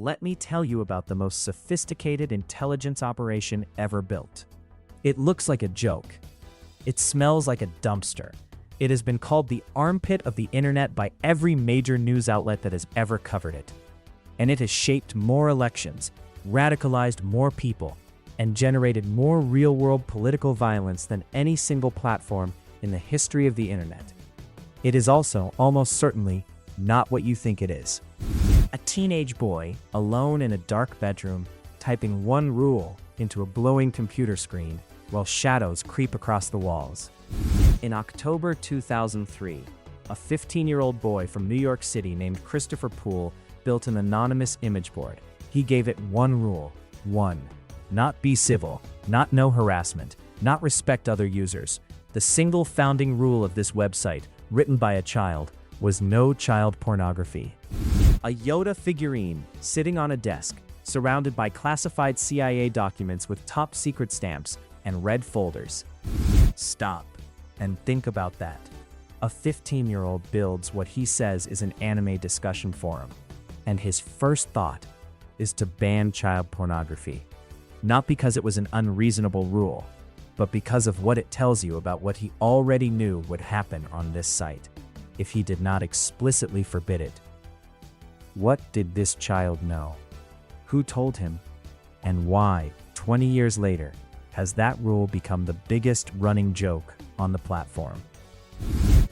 let me tell you about the most sophisticated intelligence operation ever built. It looks like a joke. It smells like a dumpster. It has been called the armpit of the internet by every major news outlet that has ever covered it. And it has shaped more elections, radicalized more people, and generated more real-world political violence than any single platform in the history of the internet. It is also almost certainly not what you think it is. A teenage boy, alone in a dark bedroom, typing one rule into a glowing computer screen while shadows creep across the walls. In October 2003, a 15-year-old boy from New York City named Christopher Poole built an anonymous image board. He gave it one rule. One, not be civil, not no harassment, not respect other users. The single founding rule of this website, written by a child, was no child pornography. A Yoda figurine sitting on a desk, surrounded by classified CIA documents with top secret stamps and red folders. Stop and think about that. A 15-year-old builds what he says is an anime discussion forum, and his first thought is to ban child pornography. Not because it was an unreasonable rule, but because of what it tells you about what he already knew would happen on this site if he did not explicitly forbid it. What did this child know? Who told him? And why, 20 years later, has that rule become the biggest running joke on the platform?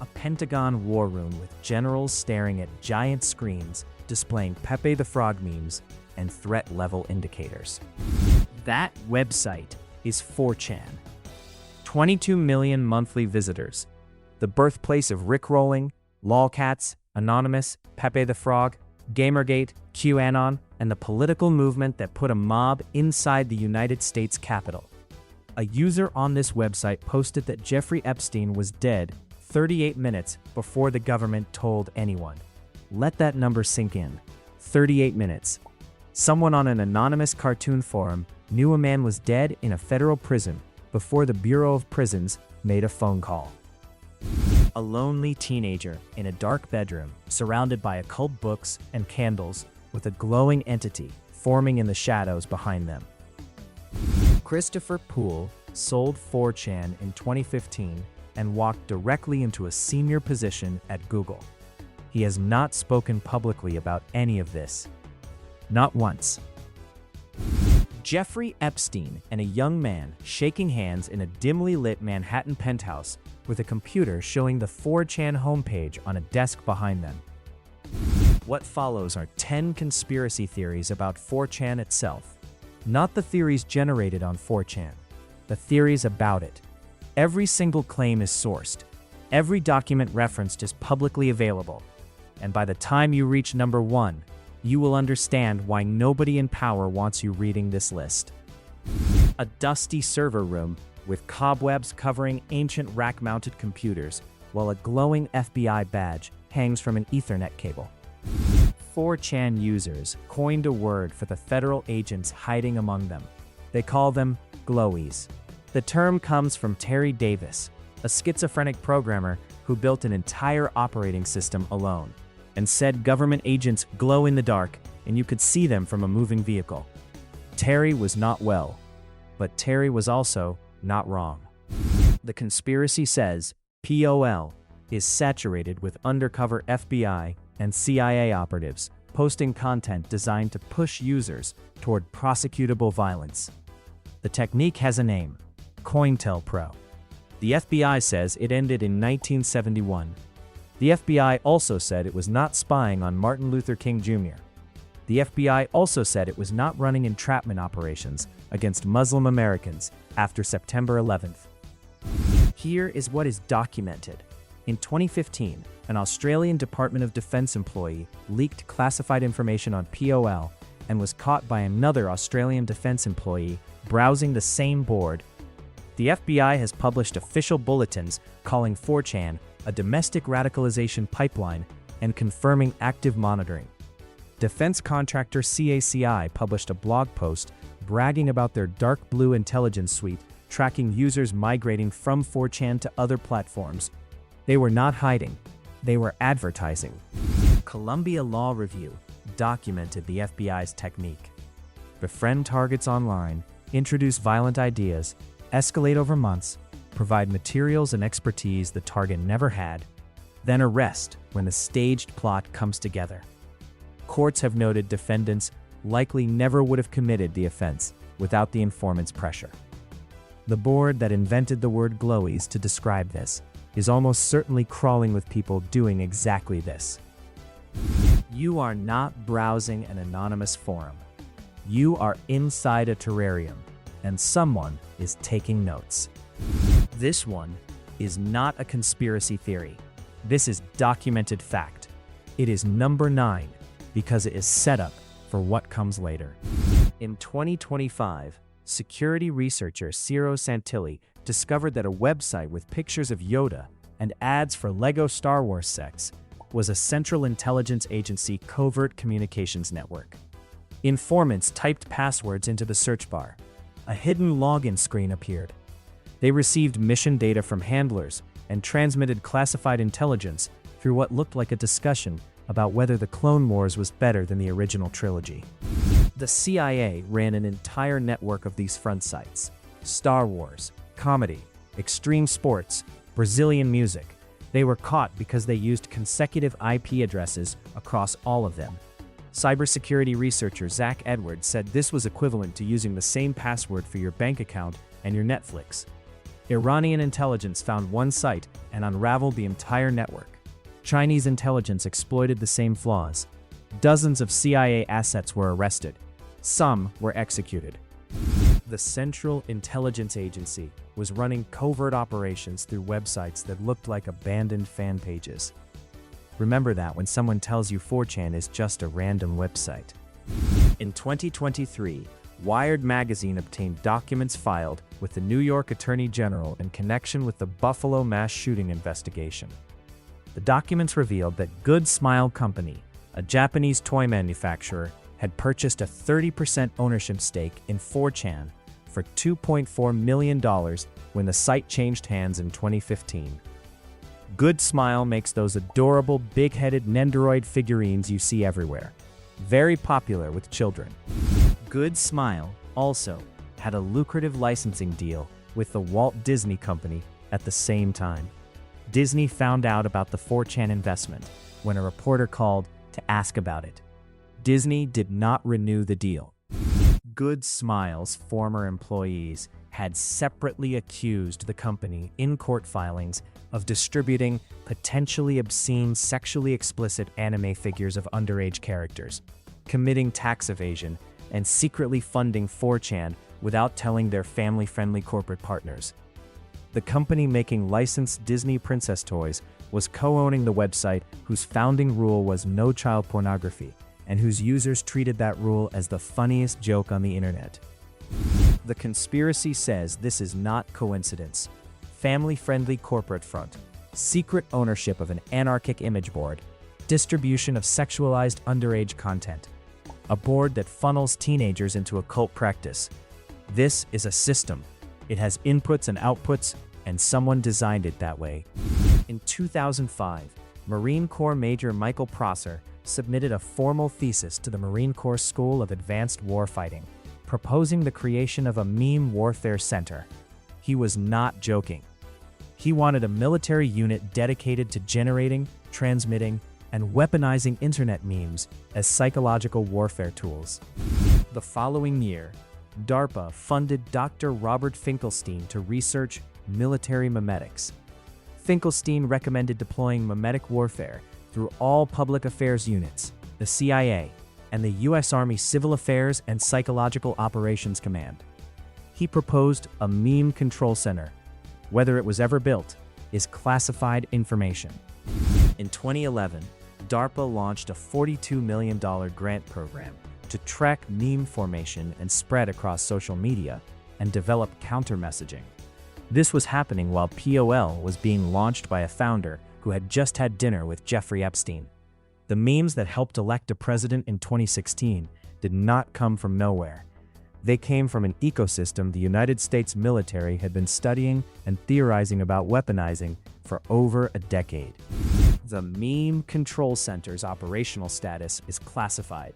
A Pentagon war room with generals staring at giant screens displaying Pepe the Frog memes and threat level indicators. That website is 4chan. 22 million monthly visitors. The birthplace of Rickrolling, lolcats, Anonymous, Pepe the Frog, Gamergate, QAnon, and the political movement that put a mob inside the United States Capitol. A user on this website posted that Jeffrey Epstein was dead 38 minutes before the government told anyone. Let that number sink in. 38 minutes. Someone on an anonymous cartoon forum knew a man was dead in a federal prison before the Bureau of Prisons made a phone call. A lonely teenager in a dark bedroom surrounded by occult books and candles with a glowing entity forming in the shadows behind them. Christopher Poole sold 4chan in 2015 and walked directly into a senior position at Google. He has not spoken publicly about any of this. Not once. Jeffrey Epstein and a young man shaking hands in a dimly lit Manhattan penthouse with a computer showing the 4chan homepage on a desk behind them. What follows are 10 conspiracy theories about 4chan itself. Not the theories generated on 4chan, the theories about it. Every single claim is sourced. Every document referenced is publicly available. And by the time you reach number 1, you will understand why nobody in power wants you reading this list. A dusty server room with cobwebs covering ancient rack-mounted computers, while a glowing FBI badge hangs from an Ethernet cable. 4chan users coined a word for the federal agents hiding among them. They call them Glowies. The term comes from Terry Davis, a schizophrenic programmer who built an entire operating system alone, and said government agents glow in the dark and you could see them from a moving vehicle. Terry was not well, but Terry was also not wrong. The conspiracy says POL is saturated with undercover FBI and CIA operatives posting content designed to push users toward prosecutable violence. The technique has a name: COINTELPRO. The FBI says it ended in 1971. The FBI also said it was not spying on Martin Luther King Jr. The FBI also said it was not running entrapment operations against Muslim Americans after September 11th. Here is what is documented. In 2015, an Australian Department of Defence employee leaked classified information on POL and was caught by another Australian Defence employee browsing the same board. The FBI has published official bulletins calling 4chan a domestic radicalization pipeline and confirming active monitoring. Defense contractor CACI published a blog post bragging about their dark blue intelligence suite tracking users migrating from 4chan to other platforms. They were not hiding, they were advertising. Columbia Law Review documented the FBI's technique. Befriend targets online, introduce violent ideas, escalate over months, provide materials and expertise the target never had, then arrest when the staged plot comes together. Courts have noted defendants likely never would have committed the offense without the informant's pressure. The board that invented the word Glowies to describe this is almost certainly crawling with people doing exactly this. You are not browsing an anonymous forum. You are inside a terrarium, and someone is taking notes. This one is not a conspiracy theory. This is documented fact. It is number 9 because it is set up for what comes later. In 2025, security researcher Ciro Santilli discovered that a website with pictures of Yoda and ads for Lego Star Wars sets was a Central Intelligence Agency covert communications network. Informants typed passwords into the search bar. A hidden login screen appeared. They received mission data from handlers and transmitted classified intelligence through what looked like a discussion about whether the Clone Wars was better than the original trilogy. The CIA ran an entire network of these front sites: Star Wars, comedy, extreme sports, Brazilian music. They were caught because they used consecutive IP addresses across all of them. Cybersecurity researcher Zach Edwards said this was equivalent to using the same password for your bank account and your Netflix. Iranian intelligence found one site and unraveled the entire network. Chinese intelligence exploited the same flaws. Dozens of CIA assets were arrested. Some were executed. The Central Intelligence Agency was running covert operations through websites that looked like abandoned fan pages. Remember that when someone tells you 4chan is just a random website. In 2023, Wired magazine obtained documents filed with the New York Attorney General in connection with the Buffalo mass shooting investigation. The documents revealed that Good Smile Company, a Japanese toy manufacturer, had purchased a 30% ownership stake in 4chan for $2.4 million when the site changed hands in 2015. Good Smile makes those adorable big-headed Nendoroid figurines you see everywhere, very popular with children. Good Smile also had a lucrative licensing deal with the Walt Disney Company at the same time. Disney found out about the 4chan investment when a reporter called to ask about it. Disney did not renew the deal. Good Smile's former employees had separately accused the company in court filings of distributing potentially obscene, sexually explicit anime figures of underage characters, committing tax evasion, and secretly funding 4chan without telling their family-friendly corporate partners. The company making licensed Disney princess toys was co-owning the website whose founding rule was no child pornography, and whose users treated that rule as the funniest joke on the internet. The conspiracy says this is not coincidence. Family-friendly corporate front, secret ownership of an anarchic image board, distribution of sexualized underage content, a board that funnels teenagers into occult practice. This is a system. It has inputs and outputs, and someone designed it that way. In 2005, Marine Corps Major Michael Prosser submitted a formal thesis to the Marine Corps School of Advanced Warfighting, proposing the creation of a meme warfare center. He was not joking. He wanted a military unit dedicated to generating, transmitting, and weaponizing internet memes as psychological warfare tools. The following year, DARPA funded Dr. Robert Finkelstein to research military memetics. Finkelstein recommended deploying memetic warfare through all public affairs units, the CIA, and the U.S. Army Civil Affairs and Psychological Operations Command. He proposed a meme control center. Whether it was ever built is classified information. In 2011, DARPA launched a $42 million grant program to track meme formation and spread across social media and develop counter-messaging. This was happening while POL was being launched by a founder who had just had dinner with Jeffrey Epstein. The memes that helped elect a president in 2016 did not come from nowhere. They came from an ecosystem the United States military had been studying and theorizing about weaponizing for over a decade. The Meme Control Center's operational status is classified,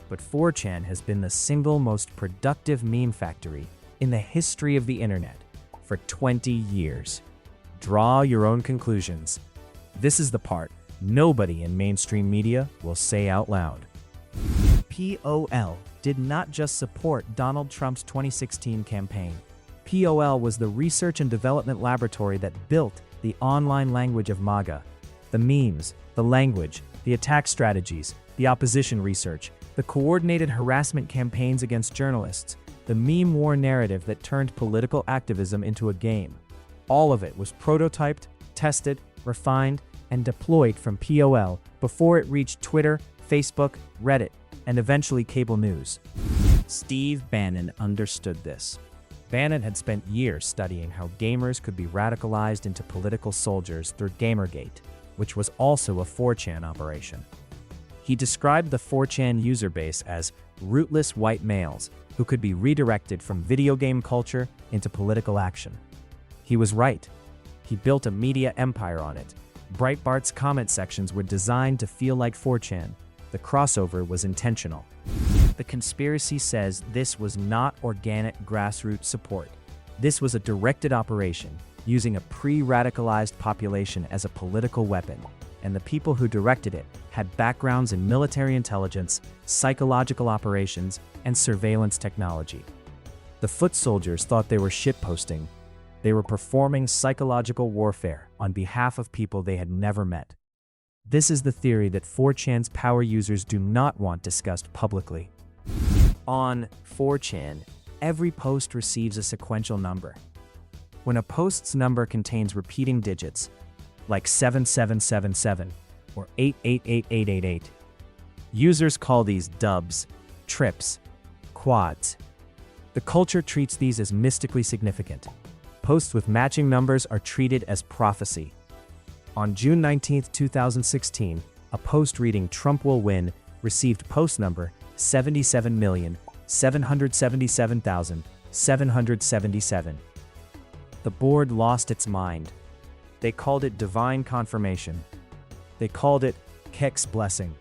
but 4chan has been the single most productive meme factory in the history of the internet for 20 years. Draw your own conclusions. This is the part nobody in mainstream media will say out loud. POL did not just support Donald Trump's 2016 campaign. POL was the research and development laboratory that built the online language of MAGA. The memes, the language, the attack strategies, the opposition research, the coordinated harassment campaigns against journalists, the meme war narrative that turned political activism into a game. All of it was prototyped, tested, refined, and deployed from POL before it reached Twitter, Facebook, Reddit, and eventually cable news. Steve Bannon understood this. Bannon had spent years studying how gamers could be radicalized into political soldiers through Gamergate, which was also a 4chan operation. He described the 4chan user base as rootless white males who could be redirected from video game culture into political action. He was right. He built a media empire on it. Breitbart's comment sections were designed to feel like 4chan. The crossover was intentional. The conspiracy says this was not organic grassroots support. This was a directed operation, using a pre-radicalized population as a political weapon, and the people who directed it had backgrounds in military intelligence, psychological operations, and surveillance technology. The foot soldiers thought they were shitposting. They were performing psychological warfare on behalf of people they had never met. This is the theory that 4chan's power users do not want discussed publicly. On 4chan, every post receives a sequential number. When a post's number contains repeating digits, like 7777 or 888888, users call these dubs, trips, quads. The culture treats these as mystically significant. Posts with matching numbers are treated as prophecy. On June 19, 2016, a post reading "Trump will win" received post number 77,777,777. The board lost its mind. They called it divine confirmation. They called it Kek's blessing.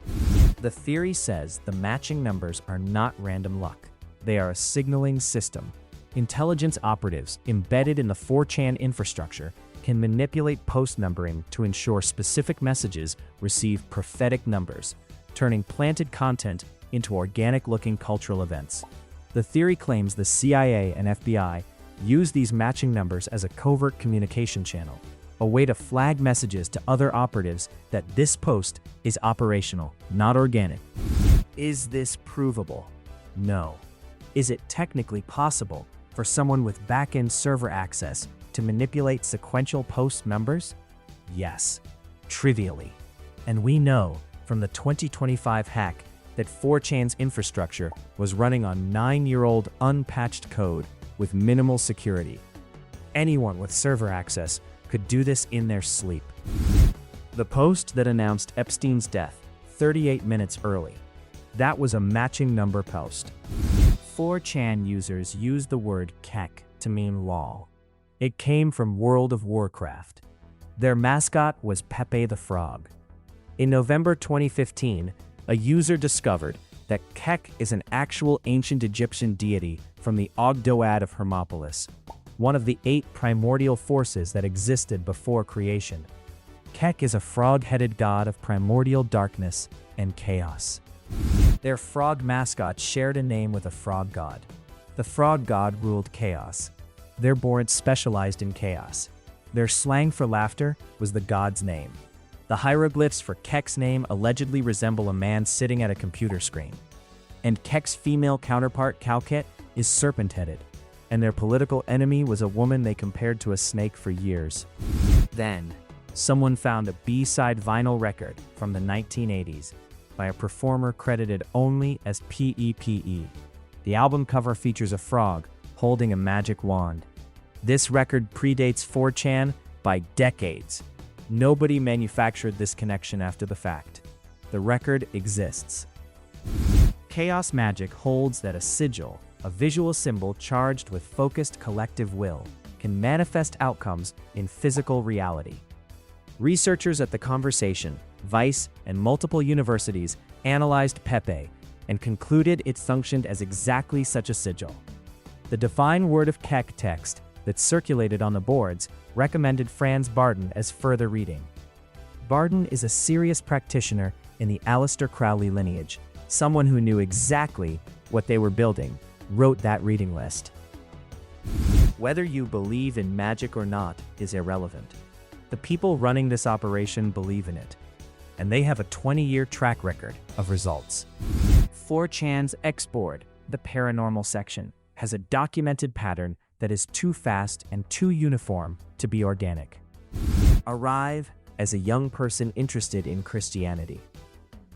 The theory says the matching numbers are not random luck. They are a signaling system. Intelligence operatives embedded in the 4chan infrastructure can manipulate post numbering to ensure specific messages receive prophetic numbers, turning planted content into organic-looking cultural events. The theory claims the CIA and FBI use these matching numbers as a covert communication channel, a way to flag messages to other operatives that this post is operational, not organic. Is this provable? No. Is it technically possible for someone with back-end server access to manipulate sequential post numbers? Yes, trivially. And we know from the 2025 hack that 4chan's infrastructure was running on 9-year-old unpatched code with minimal security. Anyone with server access could do this in their sleep. The post that announced Epstein's death 38 minutes early, that was a matching number post. 4chan users used the word Kek to mean lol. It came from World of Warcraft. Their mascot was Pepe the Frog. In November 2015, a user discovered that Kek is an actual ancient Egyptian deity from the Ogdoad of Hermopolis, one of the 8 primordial forces that existed before creation. Kek is a frog-headed god of primordial darkness and chaos. Their frog mascot shared a name with a frog god. The frog god ruled chaos. Their board specialized in chaos. Their slang for laughter was the god's name. The hieroglyphs for Kek's name allegedly resemble a man sitting at a computer screen. And Kek's female counterpart, Cowkit, is serpent-headed. And their political enemy was a woman they compared to a snake for years. Then, someone found a B-side vinyl record from the 1980s by a performer credited only as PEPE. The album cover features a frog holding a magic wand. This record predates 4chan by decades. Nobody manufactured this connection after the fact. The record exists. Chaos magic holds that a sigil, a visual symbol charged with focused collective will, can manifest outcomes in physical reality. Researchers at The Conversation, Vice, and multiple universities analyzed Pepe and concluded it functioned as exactly such a sigil. The Divine Word of Keck text that circulated on the boards recommended Franz Barden as further reading. Barden is a serious practitioner in the Aleister Crowley lineage, someone who knew exactly what they were building, wrote that reading list. Whether you believe in magic or not is irrelevant. The people running this operation believe in it, and they have a 20-year track record of results. 4chan's Imageboard, the paranormal section, has a documented pattern that is too fast and too uniform to be organic. Arrive as a young person interested in Christianity.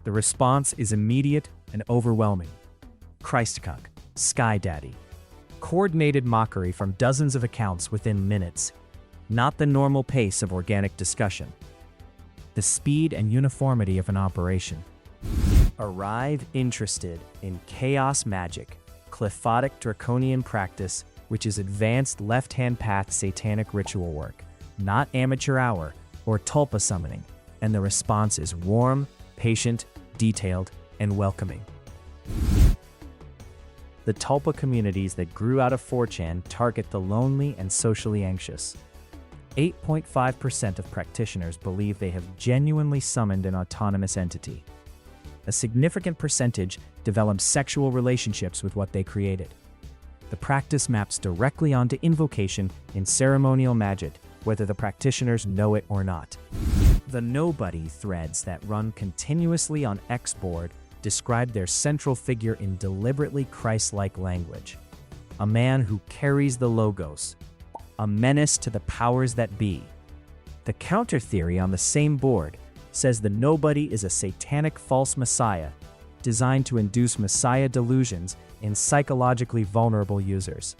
The response is immediate and overwhelming. Christcock, Sky Daddy. Coordinated mockery from dozens of accounts within minutes. Not the normal pace of organic discussion. The speed and uniformity of an operation. Arrive interested in chaos magic, qliphothic draconian practice, which is advanced left-hand path satanic ritual work, not amateur hour or tulpa summoning, and the response is warm, patient, detailed, and welcoming. The tulpa communities that grew out of 4chan target the lonely and socially anxious. 8.5% of practitioners believe they have genuinely summoned an autonomous entity. A significant percentage develop sexual relationships with what they created. The practice maps directly onto invocation in ceremonial magic, whether the practitioners know it or not. The nobody threads that run continuously on Imageboard describe their central figure in deliberately Christ-like language. A man who carries the logos, a menace to the powers that be. The counter theory on the same board says the nobody is a satanic false messiah designed to induce messiah delusions in psychologically vulnerable users.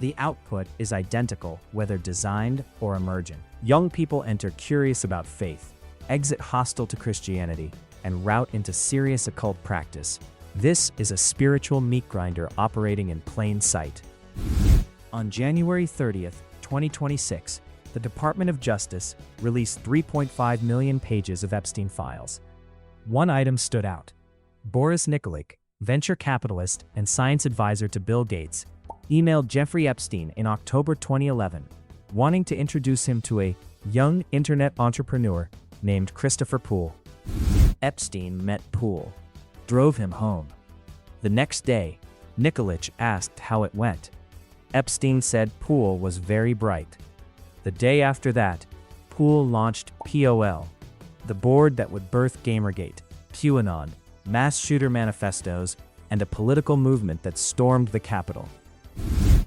The output is identical whether designed or emergent. Young people enter curious about faith, exit hostile to Christianity, and route into serious occult practice. This is a spiritual meat grinder operating in plain sight. On January 30th, 2026, the Department of Justice released 3.5 million pages of Epstein files. One item stood out. Boris Nikolic, venture capitalist and science advisor to Bill Gates, emailed Jeffrey Epstein in October 2011, wanting to introduce him to a young internet entrepreneur named Christopher Poole. Epstein met Poole, drove him home. The next day, Nikolic asked how it went. Epstein said Poole was very bright. The day after that, Poole launched POL, the board that would birth Gamergate, QAnon, mass shooter manifestos, and a political movement that stormed the Capitol.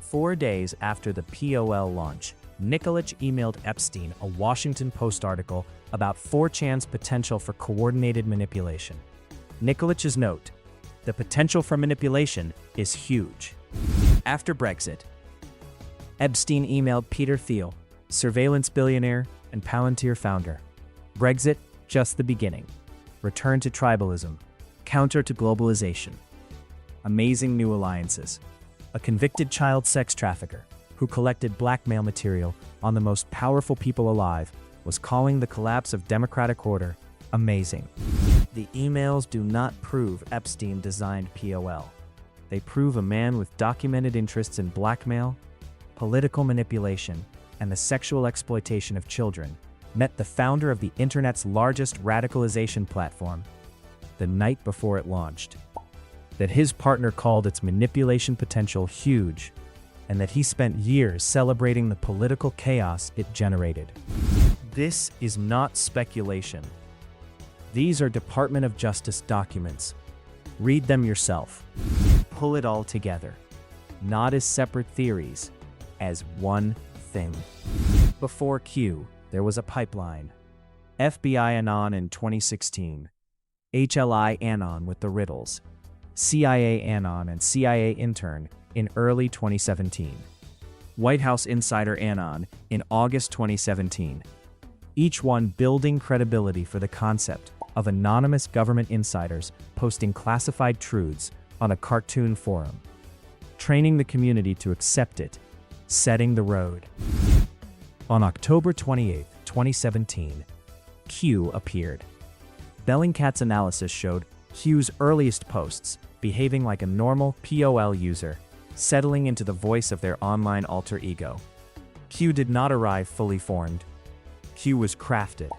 4 days after the POL launch, Nikolic emailed Epstein a Washington Post article about 4chan's potential for coordinated manipulation. Nikolic's note: the potential for manipulation is huge. After Brexit, Epstein emailed P3d0phile, surveillance billionaire and Palantir founder. Brexit, just the beginning. Return to tribalism. Counter to globalization. Amazing new alliances. A convicted child sex trafficker who collected blackmail material on the most powerful people alive was calling the collapse of democratic order amazing. The emails do not prove Epstein designed POL. They prove a man with documented interests in blackmail, political manipulation, and the sexual exploitation of children met the founder of the internet's largest radicalization platform the night before it launched. That his partner called its manipulation potential huge, and that he spent years celebrating the political chaos it generated. This is not speculation. These are Department of Justice documents. Read them yourself. Pull it all together, not as separate theories, as one thing. Before Q, there was a pipeline. FBI Anon in 2016, HLI Anon with the riddles, CIA Anon and CIA Intern in early 2017, White House Insider Anon in August 2017, each one building credibility for the concept of anonymous government insiders posting classified truths on a cartoon forum, training the community to accept it, setting the road. On October 28, 2017, Q appeared. Bellingcat's analysis showed Q's earliest posts behaving like a normal POL user, settling into the voice of their online alter ego. Q did not arrive fully formed. Q was crafted.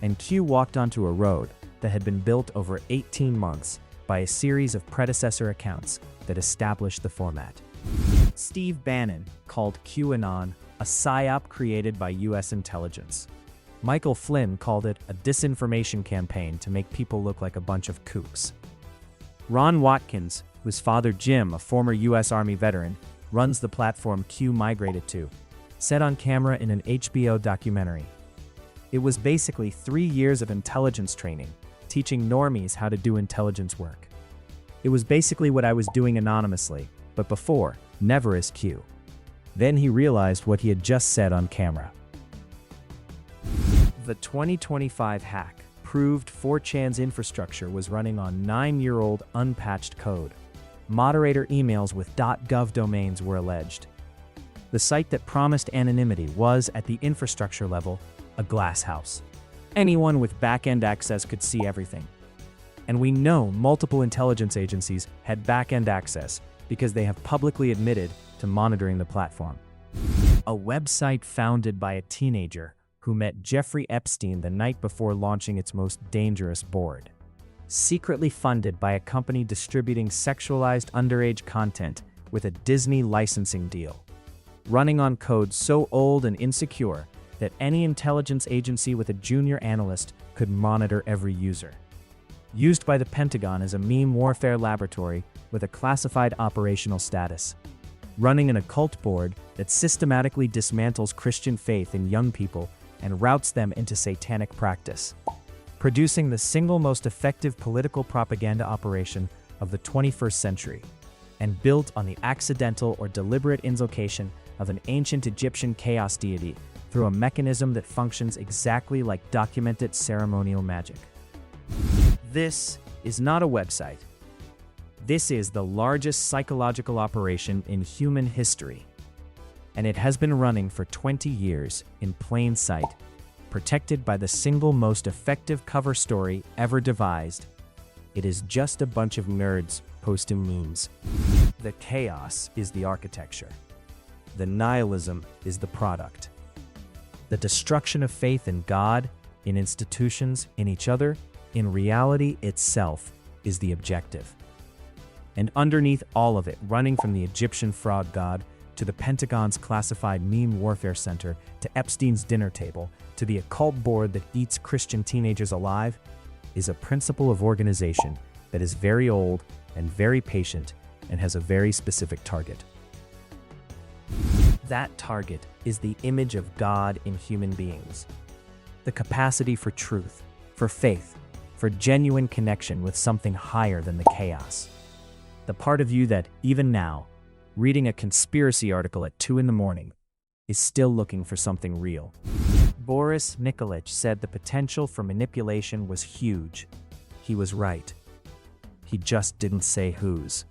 And Q walked onto a road that had been built over 18 months by a series of predecessor accounts that established the format. Steve Bannon called QAnon a psyop created by US intelligence. Michael Flynn called it a disinformation campaign to make people look like a bunch of kooks. Ron Watkins, whose father Jim, a former US Army veteran, runs the platform Q migrated to, said on camera in an HBO documentary, "It was basically 3 years of intelligence training, teaching normies how to do intelligence work. It was basically what I was doing anonymously, but before, never as Q." Then he realized what he had just said on camera. The 2025 hack proved 4chan's infrastructure was running on 9-year-old unpatched code. Moderator emails with .gov domains were alleged. The site that promised anonymity was, at the infrastructure level, a glass house. Anyone with back-end access could see everything. And we know multiple intelligence agencies had back-end access because they have publicly admitted to monitoring the platform. A website founded by a teenager who met Jeffrey Epstein the night before launching its most dangerous board. Secretly funded by a company distributing sexualized underage content with a Disney licensing deal. Running on code so old and insecure that any intelligence agency with a junior analyst could monitor every user. Used by the Pentagon as a meme warfare laboratory with a classified operational status. Running an occult board that systematically dismantles Christian faith in young people and routes them into satanic practice. Producing the single most effective political propaganda operation of the 21st century, and built on the accidental or deliberate invocation of an ancient Egyptian chaos deity through a mechanism that functions exactly like documented ceremonial magic. This is not a website. This is the largest psychological operation in human history, and it has been running for 20 years in plain sight, protected by the single most effective cover story ever devised. It is just a bunch of nerds posting memes. The chaos is the architecture. The nihilism is the product. The destruction of faith in God, in institutions, in each other, in reality itself is the objective. And underneath all of it, running from the Egyptian fraud god to the Pentagon's classified meme warfare center to Epstein's dinner table to the occult board that eats Christian teenagers alive, is a principle of organization that is very old and very patient and has a very specific target. That target is the image of God in human beings. The capacity for truth, for faith, for genuine connection with something higher than the chaos. The part of you that, even now, reading a conspiracy article at 2 a.m, is still looking for something real. Boris Nikolic said the potential for manipulation was huge. He was right. He just didn't say whose.